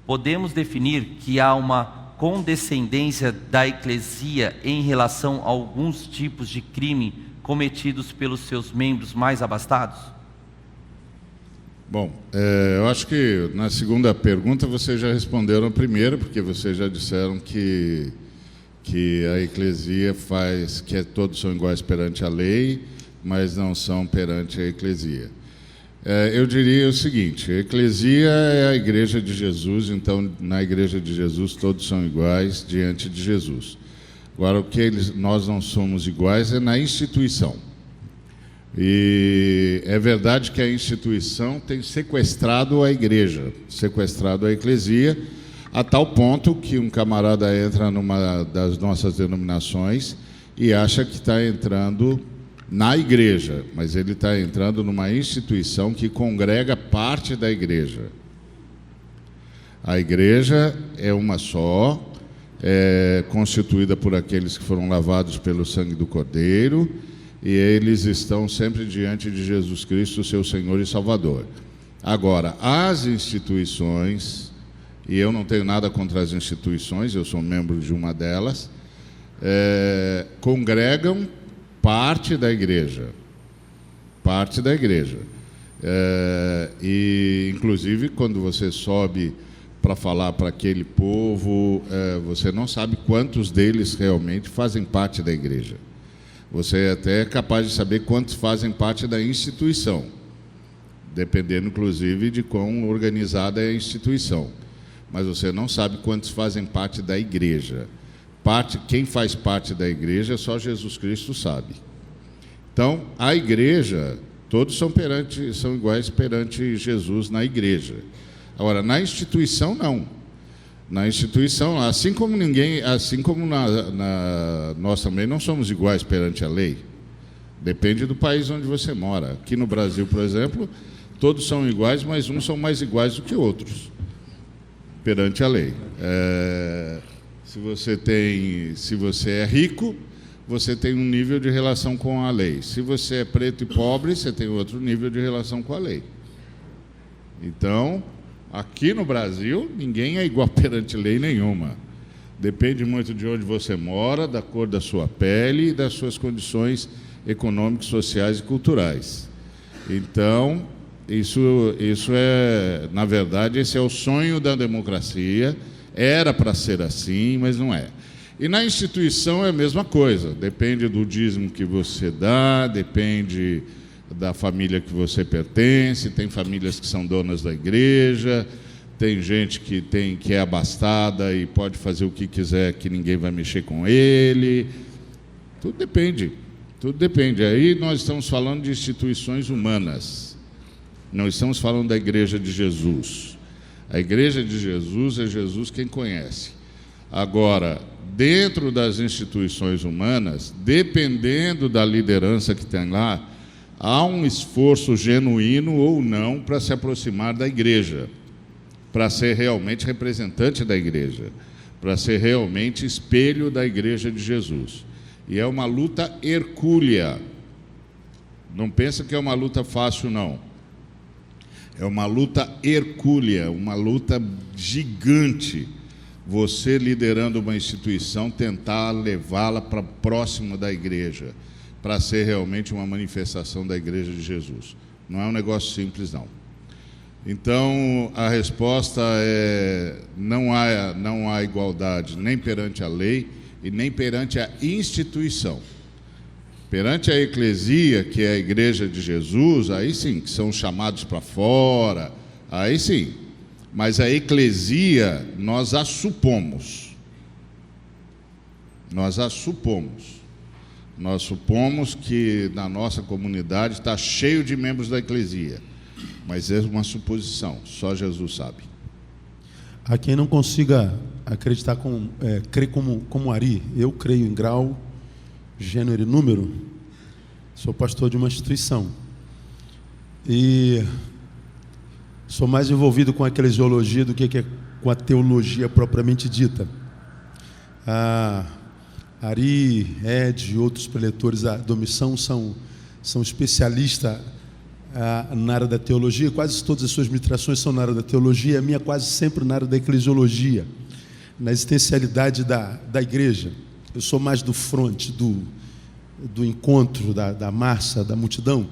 podemos definir que há uma condescendência da eclesia em relação a alguns tipos de crime cometidos pelos seus membros mais abastados? Bom, eu acho que na segunda pergunta vocês já responderam a primeira, porque vocês já disseram que a eclesia que todos são iguais perante a lei, mas não são perante a eclesia. Eu diria o seguinte: a eclesia é a igreja de Jesus, então na igreja de Jesus todos são iguais diante de Jesus. Agora, o que nós não somos iguais é na instituição. E é verdade que a instituição tem sequestrado a igreja, sequestrado a eclesia, a tal ponto que um camarada entra numa das nossas denominações e acha que está entrando na igreja, mas ele está entrando numa instituição que congrega parte da igreja. A igreja é uma só, é constituída por aqueles que foram lavados pelo sangue do Cordeiro, e eles estão sempre diante de Jesus Cristo, seu Senhor e Salvador. Agora, as instituições, e eu não tenho nada contra as instituições, eu sou membro de uma delas, congregam parte da igreja. Parte da igreja. E, inclusive, quando você sobe para falar para aquele povo, você não sabe quantos deles realmente fazem parte da igreja. Você até é capaz de saber quantos fazem parte da instituição, dependendo, inclusive, de quão organizada é a instituição. Mas você não sabe quantos fazem parte da igreja. Quem faz parte da igreja, só Jesus Cristo sabe. Então, a igreja, todos são iguais perante Jesus na igreja. Agora, na instituição, não. Na instituição, assim como nós também não somos iguais perante a lei. Depende do país onde você mora. Aqui no Brasil, por exemplo, todos são iguais, mas uns são mais iguais do que outros perante a lei. Se você é rico, você tem um nível de relação com a lei. Se você é preto e pobre, você tem outro nível de relação com a lei. Então, aqui no Brasil, ninguém é igual perante lei nenhuma. Depende muito de onde você mora, da cor da sua pele e das suas condições econômicas, sociais e culturais. Então, isso é, na verdade, esse é o sonho da democracia. Era para ser assim, mas não é. E na instituição é a mesma coisa. Depende do dízimo que você dá, depende da família que você pertence. Tem famílias que são donas da igreja, tem gente que é abastada e pode fazer o que quiser, que ninguém vai mexer com ele. Tudo depende. Tudo depende. Aí nós estamos falando de instituições humanas. Não estamos falando da igreja de Jesus. A igreja de Jesus é Jesus quem conhece. Agora, dentro das instituições humanas, dependendo da liderança que tem lá, há um esforço genuíno ou não para se aproximar da igreja, para ser realmente representante da igreja, para ser realmente espelho da igreja de Jesus. E é uma luta hercúlea. Não pensa que é uma luta fácil, não. É uma luta hercúlea, uma luta gigante. Você liderando uma instituição, tentar levá-la para próximo da igreja, para ser realmente uma manifestação da igreja de Jesus. Não é um negócio simples, não. Então, a resposta é: não há igualdade nem perante a lei e nem perante a instituição. Perante a eclesia, que é a igreja de Jesus, aí sim, que são chamados para fora, aí sim. Mas a eclesia, nós a supomos. Nós a supomos. Nós supomos que na nossa comunidade está cheio de membros da eclesia. Mas é uma suposição, só Jesus sabe. A quem não consiga acreditar, crer como Ari, eu creio em grau, gênero e número. Sou pastor de uma instituição e sou mais envolvido com a eclesiologia do que com a teologia propriamente dita. Ari, Ed e outros preletores da missão são especialistas na área da teologia, quase todas as suas ministrações são na área da teologia, a minha quase sempre na área da eclesiologia, na existencialidade da igreja. Eu sou mais do fronte, do encontro, da massa, da multidão.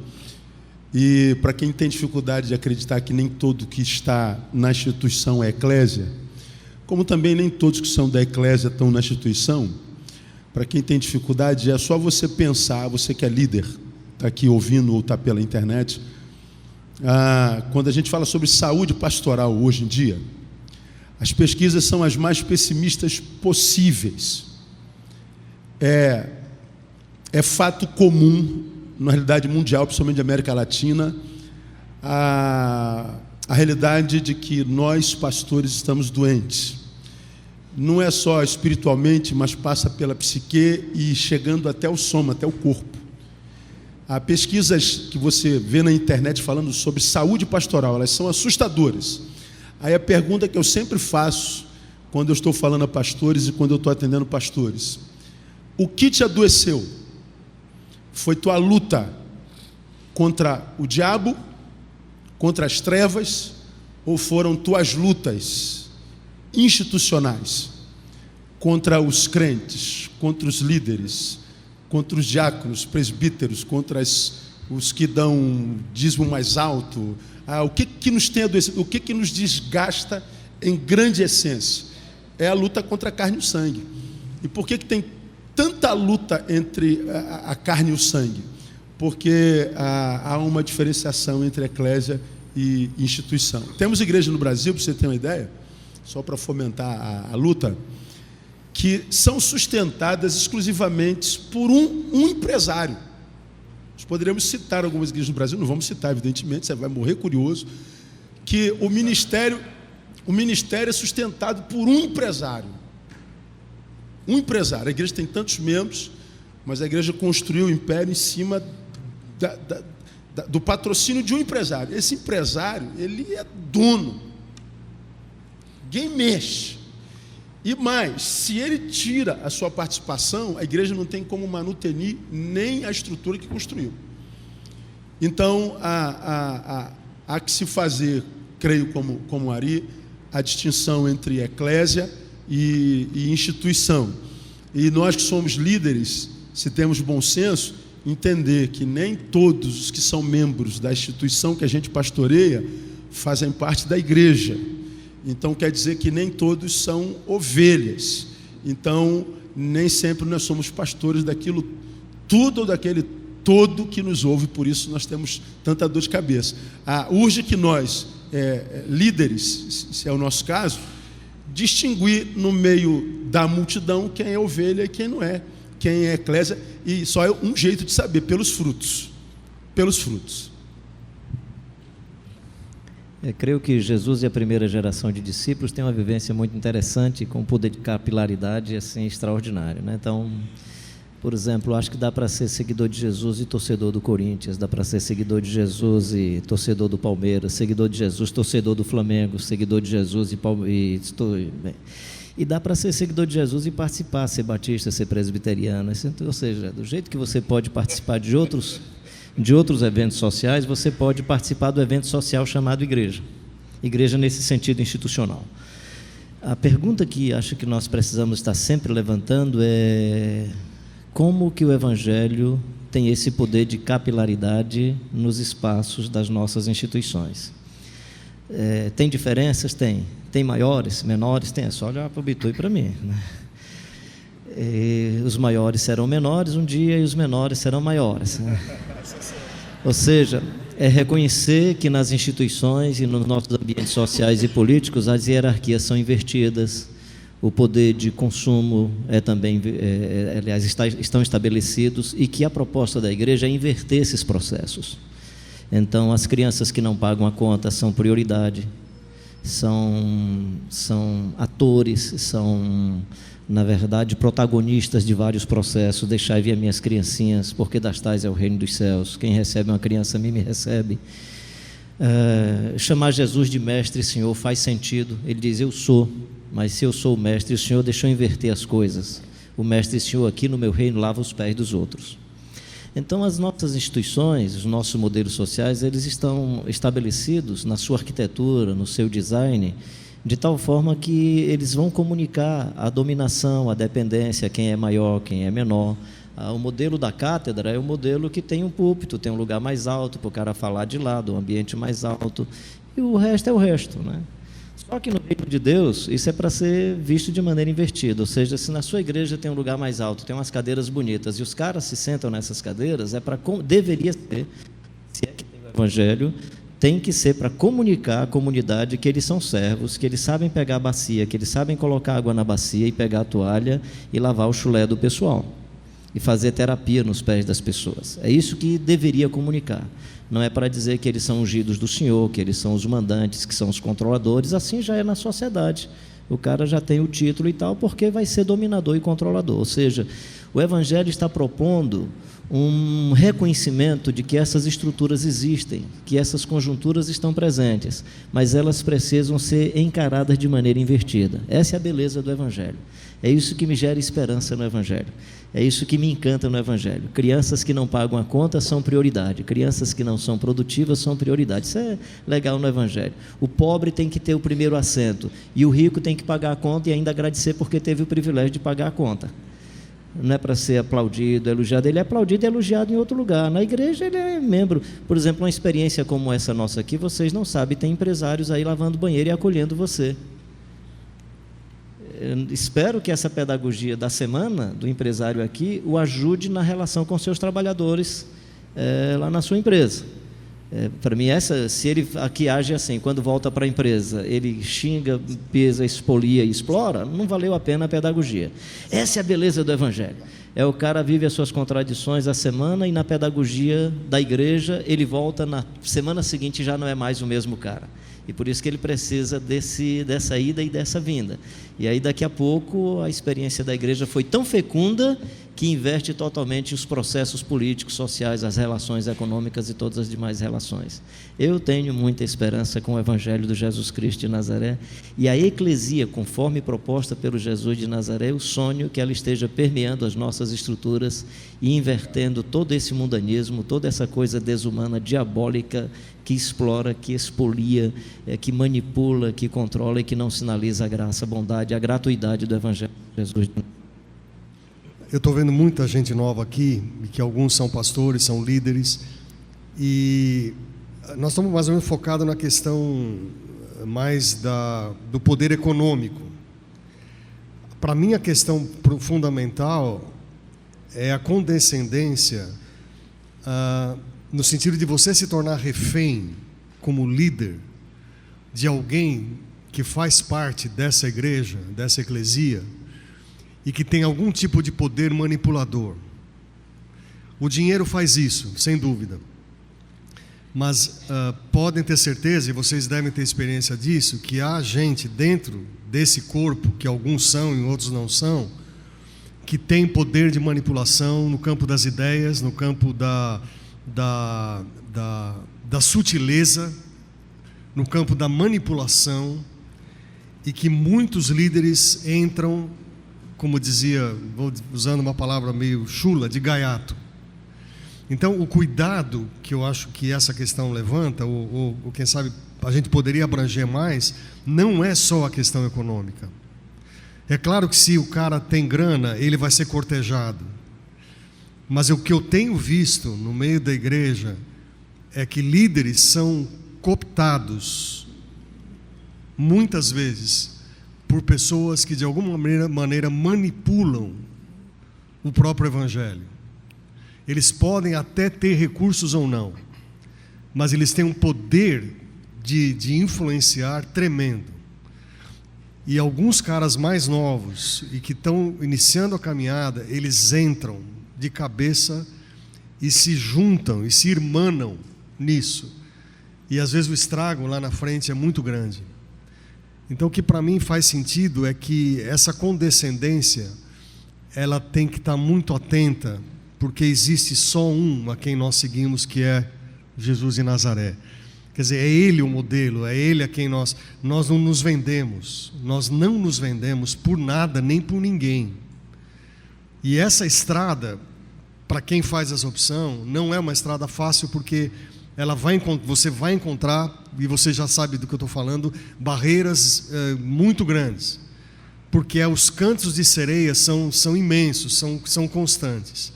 E para quem tem dificuldade de acreditar que nem todo que está na instituição é eclésia, como também nem todos que são da eclésia estão na instituição, para quem tem dificuldade, é só você pensar, você que é líder, está aqui ouvindo ou está pela internet, quando a gente fala sobre saúde pastoral hoje em dia, as pesquisas são as mais pessimistas possíveis. É fato comum, na realidade mundial, principalmente da América Latina, a realidade de que nós, pastores, estamos doentes. Não é só espiritualmente, mas passa pela psique e chegando até o soma, até o corpo. Há pesquisas que você vê na internet falando sobre saúde pastoral, elas são assustadoras. Aí a pergunta que eu sempre faço quando eu estou falando a pastores e quando eu estou atendendo pastores: o que te adoeceu? Foi tua luta contra o diabo, contra as trevas, ou foram tuas lutas institucionais contra os crentes, contra os líderes, contra os diáconos, presbíteros, contra os que dão dízimo mais alto? O que nos tem adoecido? O que nos desgasta em grande essência? É a luta contra a carne e o sangue. E por que tem tanta luta entre a carne e o sangue? Porque há uma diferenciação entre eclésia e instituição. Temos igreja no Brasil, para você ter uma ideia, só para fomentar a luta, que são sustentadas exclusivamente por um empresário. Nós poderíamos citar algumas igrejas no Brasil, não vamos citar, evidentemente, você vai morrer curioso, que o ministério é sustentado por um empresário. Um empresário. A igreja tem tantos membros, mas a igreja construiu o império em cima do patrocínio de um empresário. Esse empresário, ele é dono. Ninguém mexe. E mais, se ele tira a sua participação, a igreja não tem como manutenir nem a estrutura que construiu. Então, há que se fazer, creio como Ari, a distinção entre eclésia e instituição. E nós que somos líderes, se temos bom senso, entender que nem todos os que são membros da instituição que a gente pastoreia fazem parte da igreja. Então quer dizer que nem todos são ovelhas. Então nem sempre nós somos pastores daquilo tudo ou daquele todo que nos ouve, por isso nós temos tanta dor de cabeça. Urge que nós, líderes, se é o nosso caso, distinguir no meio da multidão quem é ovelha e quem não é, quem é eclésia, e só é um jeito de saber, pelos frutos. Pelos frutos. Creio que Jesus e a primeira geração de discípulos têm uma vivência muito interessante, com um poder de capilaridade assim, extraordinário, né? Então, por exemplo, acho que dá para ser seguidor de Jesus e torcedor do Corinthians, dá para ser seguidor de Jesus e torcedor do Palmeiras, seguidor de Jesus, torcedor do Flamengo, seguidor de Jesus e dá para ser seguidor de Jesus e participar, ser batista, ser presbiteriano. Ou seja, do jeito que você pode participar de outros eventos sociais, você pode participar do evento social chamado igreja. Igreja nesse sentido institucional. A pergunta que acho que nós precisamos estar sempre levantando é: como que o Evangelho tem esse poder de capilaridade nos espaços das nossas instituições? Tem diferenças? Tem. Tem maiores, menores? Tem. É só olhar para o Bitu e para mim, né? Os maiores serão menores um dia e os menores serão maiores, né? Ou seja, é reconhecer que nas instituições e nos nossos ambientes sociais e políticos as hierarquias são invertidas, o poder de consumo aliás, estão estabelecidos, e que a proposta da igreja é inverter esses processos. Então, as crianças que não pagam a conta são prioridade, são atores, são, na verdade, protagonistas de vários processos. Deixai vir as minhas criancinhas, porque das tais é o reino dos céus. Quem recebe uma criança a mim me recebe. Chamar Jesus de mestre e Senhor faz sentido. Ele diz: eu sou, mas se eu sou o mestre, o Senhor deixou inverter as coisas. O mestre e Senhor aqui no meu reino lava os pés dos outros. Então, as nossas instituições, os nossos modelos sociais, eles estão estabelecidos na sua arquitetura, no seu design, de tal forma que eles vão comunicar a dominação, a dependência, quem é maior, quem é menor. O modelo da cátedra é o modelo que tem um púlpito, tem um lugar mais alto para o cara falar de lado, um ambiente mais alto, e o resto é o resto, né? Só que no reino de Deus, isso é para ser visto de maneira invertida, ou seja, se na sua igreja tem um lugar mais alto, tem umas cadeiras bonitas, e os caras se sentam nessas cadeiras, deveria ser, se é que tem o evangelho, tem que ser para comunicar à comunidade que eles são servos, que eles sabem pegar a bacia, que eles sabem colocar água na bacia e pegar a toalha e lavar o chulé do pessoal, e fazer terapia nos pés das pessoas. É isso que deveria comunicar. Não é para dizer que eles são ungidos do Senhor, que eles são os mandantes, que são os controladores. Assim já é na sociedade. O cara já tem o título e tal, porque vai ser dominador e controlador. Ou seja, o Evangelho está propondo um reconhecimento de que essas estruturas existem, que essas conjunturas estão presentes, mas elas precisam ser encaradas de maneira invertida. Essa é a beleza do Evangelho. É isso que me gera esperança no Evangelho. É isso que me encanta no Evangelho. Crianças que não pagam a conta são prioridade. Crianças que não são produtivas são prioridade. Isso é legal no Evangelho. O pobre tem que ter o primeiro assento e o rico tem que pagar a conta e ainda agradecer porque teve o privilégio de pagar a conta. Não é para ser aplaudido, elogiado. Ele é aplaudido e elogiado em outro lugar. Na igreja ele é membro. Por exemplo, uma experiência como essa nossa aqui, vocês não sabem, tem empresários aí lavando banheiro e acolhendo você. Espero que essa pedagogia da semana do empresário aqui o ajude na relação com seus trabalhadores lá na sua empresa. Para mim, se ele aqui age assim, quando volta para a empresa, ele xinga, pesa, expolia e explora, não valeu a pena a pedagogia. Essa é a beleza do Evangelho. O cara vive as suas contradições a semana e na pedagogia da igreja, ele volta na semana seguinte e já não é mais o mesmo cara. E por isso que ele precisa dessa ida e dessa vinda. E aí daqui a pouco a experiência da igreja foi tão fecunda que inverte totalmente os processos políticos, sociais, as relações econômicas e todas as demais relações. Eu tenho muita esperança com o Evangelho do Jesus Cristo de Nazaré e a eclesia, conforme proposta pelo Jesus de Nazaré, o sonho que ela esteja permeando as nossas estruturas e invertendo todo esse mundanismo, toda essa coisa desumana, diabólica, que explora, que expolia, que manipula, que controla e que não sinaliza a graça, a bondade, a gratuidade do Evangelho de Jesus. Eu estou vendo muita gente nova aqui, que alguns são pastores, são líderes, e nós estamos mais ou menos focados na questão mais do poder econômico. Para mim, a questão fundamental é a condescendência, no sentido de você se tornar refém, como líder, de alguém que faz parte dessa igreja, dessa eclesia, e que tem algum tipo de poder manipulador. O dinheiro faz isso, sem dúvida. Mas podem ter certeza, e vocês devem ter experiência disso, que há gente dentro desse corpo, que alguns são e outros não são, que tem poder de manipulação no campo das ideias, no campo da sutileza, no campo da manipulação, e que muitos líderes entram, como dizia, vou usando uma palavra meio chula, de gaiato. Então, o cuidado que eu acho que essa questão levanta, ou quem sabe a gente poderia abranger mais, não é só a questão econômica. É claro que se o cara tem grana, ele vai ser cortejado. Mas o que eu tenho visto no meio da igreja é que líderes são cooptados, muitas vezes, por pessoas que de alguma maneira manipulam o próprio Evangelho. Eles podem até ter recursos ou não, mas eles têm um poder de influenciar tremendo. E alguns caras mais novos e que estão iniciando a caminhada, eles entram de cabeça e se juntam e se irmanam nisso. E às vezes o estrago lá na frente é muito grande. Então o que para mim faz sentido é que essa condescendência, ela tem que estar muito atenta, porque existe só um a quem nós seguimos, que é Jesus de Nazaré. Quer dizer, é Ele o modelo, é Ele a quem nós não nos vendemos. Nós não nos vendemos por nada, nem por ninguém. E essa estrada, para quem faz essa opção, não é uma estrada fácil, porque você vai encontrar, e você já sabe do que eu estou falando, barreiras muito grandes, porque os cantos de sereia são imensos, são constantes.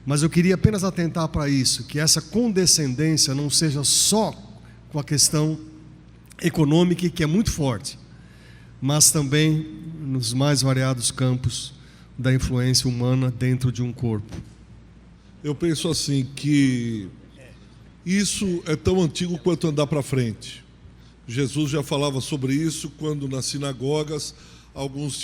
Mas eu queria apenas atentar para isso, que essa condescendência não seja só com a questão econômica, que é muito forte, mas também nos mais variados campos da influência humana dentro de um corpo. Eu penso assim, que isso é tão antigo quanto andar para frente. Jesus já falava sobre isso quando nas sinagogas alguns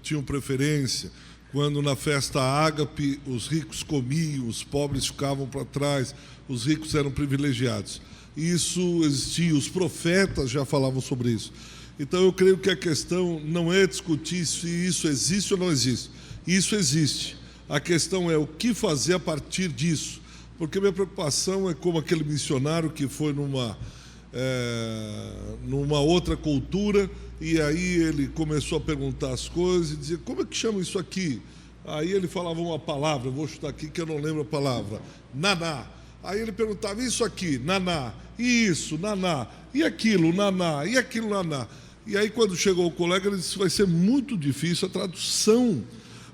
tinham preferência, quando na festa ágape os ricos comiam, os pobres ficavam para trás, os ricos eram privilegiados. Isso existia, os profetas já falavam sobre isso. Então eu creio que a questão não é discutir se isso existe ou não existe. Isso existe. A questão é o que fazer a partir disso. Porque minha preocupação é como aquele missionário que foi numa outra cultura, e aí ele começou a perguntar as coisas e dizia, como é que chama isso aqui? Aí ele falava uma palavra, eu vou chutar aqui que eu não lembro a palavra, naná. Aí ele perguntava, isso aqui, naná, e isso, naná, e aquilo, naná, e aquilo, naná. E aí quando chegou o colega, ele disse, vai ser muito difícil a tradução,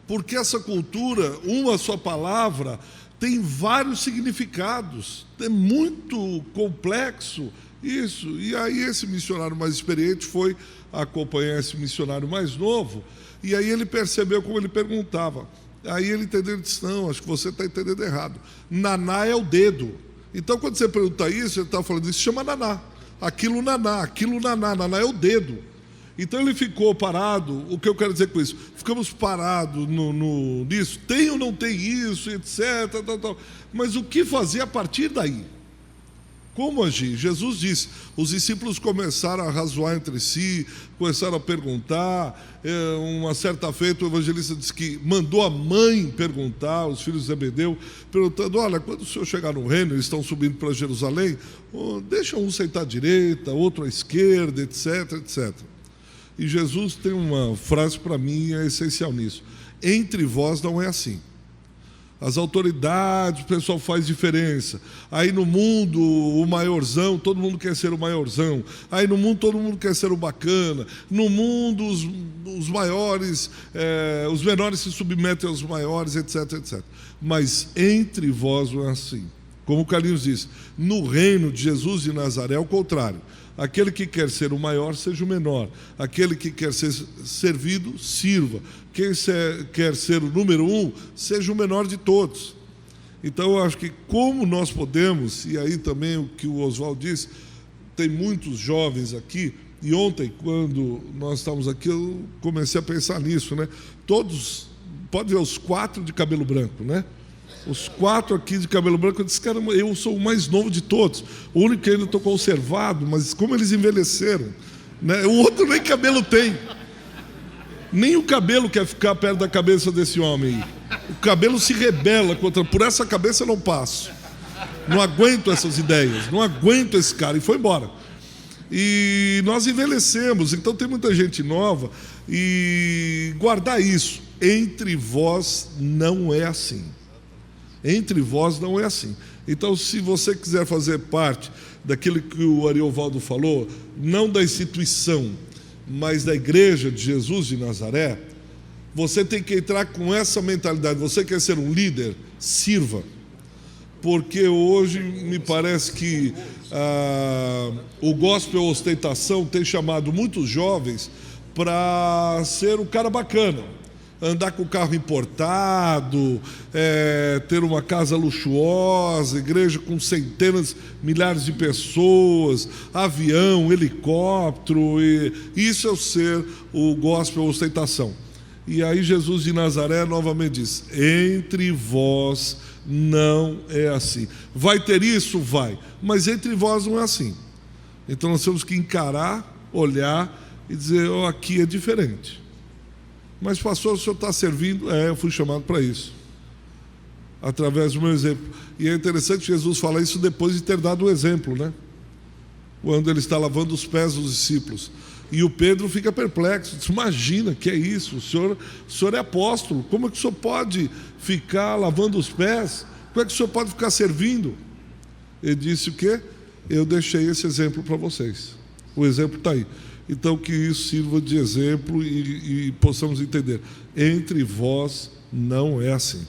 porque essa cultura, uma só palavra, tem vários significados, é muito complexo isso. E aí esse missionário mais experiente foi acompanhar esse missionário mais novo, e aí ele percebeu como ele perguntava. Aí ele entendeu e disse, não, acho que você está entendendo errado. Naná é o dedo. Então quando você pergunta isso, ele está falando, isso chama naná. Aquilo naná, naná é o dedo. Então ele ficou parado. O que eu quero dizer com isso? Ficamos parados nisso, tem ou não tem isso, etc. Tal. Mas o que fazer a partir daí? Como agir? Jesus disse, os discípulos começaram a razoar entre si, começaram a perguntar. Uma certa feita o evangelista disse que mandou a mãe perguntar, os filhos de Zebedeu, perguntando, olha, quando o senhor chegar no reino, eles estão subindo para Jerusalém, deixa um sentar à direita, outro à esquerda, etc, etc. E Jesus tem uma frase para mim é essencial nisso. Entre vós não é assim. As autoridades, o pessoal faz diferença. Aí no mundo, o maiorzão, todo mundo quer ser o maiorzão. Aí no mundo, todo mundo quer ser o bacana. No mundo, os maiores, os menores se submetem aos maiores, etc, etc. Mas entre vós não é assim. Como o Carlinhos disse, no reino de Jesus de Nazaré é o contrário. Aquele que quer ser o maior, seja o menor. Aquele que quer ser servido, sirva. Quem quer ser o número um, seja o menor de todos. Então, eu acho que como nós podemos, e aí também o que o Oswaldo disse, tem muitos jovens aqui, e ontem, quando nós estávamos aqui, eu comecei a pensar nisso, né? Todos, pode ver os 4 de cabelo branco, né? Os 4 aqui de cabelo branco, eu disse, caramba, eu sou o mais novo de todos. O único que ainda estou conservado, mas como eles envelheceram, né? O outro nem cabelo tem. Nem o cabelo quer ficar perto da cabeça desse homem aí. O cabelo se rebela contra, por essa cabeça eu não passo. Não aguento essas ideias, não aguento esse cara. E foi embora. E nós envelhecemos, então tem muita gente nova. E guardar isso, entre vós não é assim. Entre vós não é assim. Então, se você quiser fazer parte daquilo que o Ariovaldo falou, não da instituição, mas da igreja de Jesus de Nazaré, você tem que entrar com essa mentalidade. Você quer ser um líder? Sirva. Porque hoje me parece que o gospel ostentação tem chamado muitos jovens para ser um cara bacana. Andar com carro importado, ter uma casa luxuosa, igreja com centenas, milhares de pessoas, avião, helicóptero, e isso é o ser o gospel ostentação. E aí Jesus de Nazaré novamente diz, entre vós não é assim. Vai ter isso? Vai, mas entre vós não é assim. Então nós temos que encarar, olhar e dizer, aqui é diferente. Mas pastor, o senhor está servindo? Eu fui chamado para isso, através do meu exemplo. E é interessante que Jesus fala isso depois de ter dado o exemplo, né? Quando ele está lavando os pés dos discípulos. E o Pedro fica perplexo, diz, imagina, que é isso? O senhor é apóstolo, como é que o senhor pode ficar lavando os pés? Como é que o senhor pode ficar servindo? Ele disse o quê? Eu deixei esse exemplo para vocês. O exemplo está aí. Então, que isso sirva de exemplo e possamos entender. Entre vós não é assim.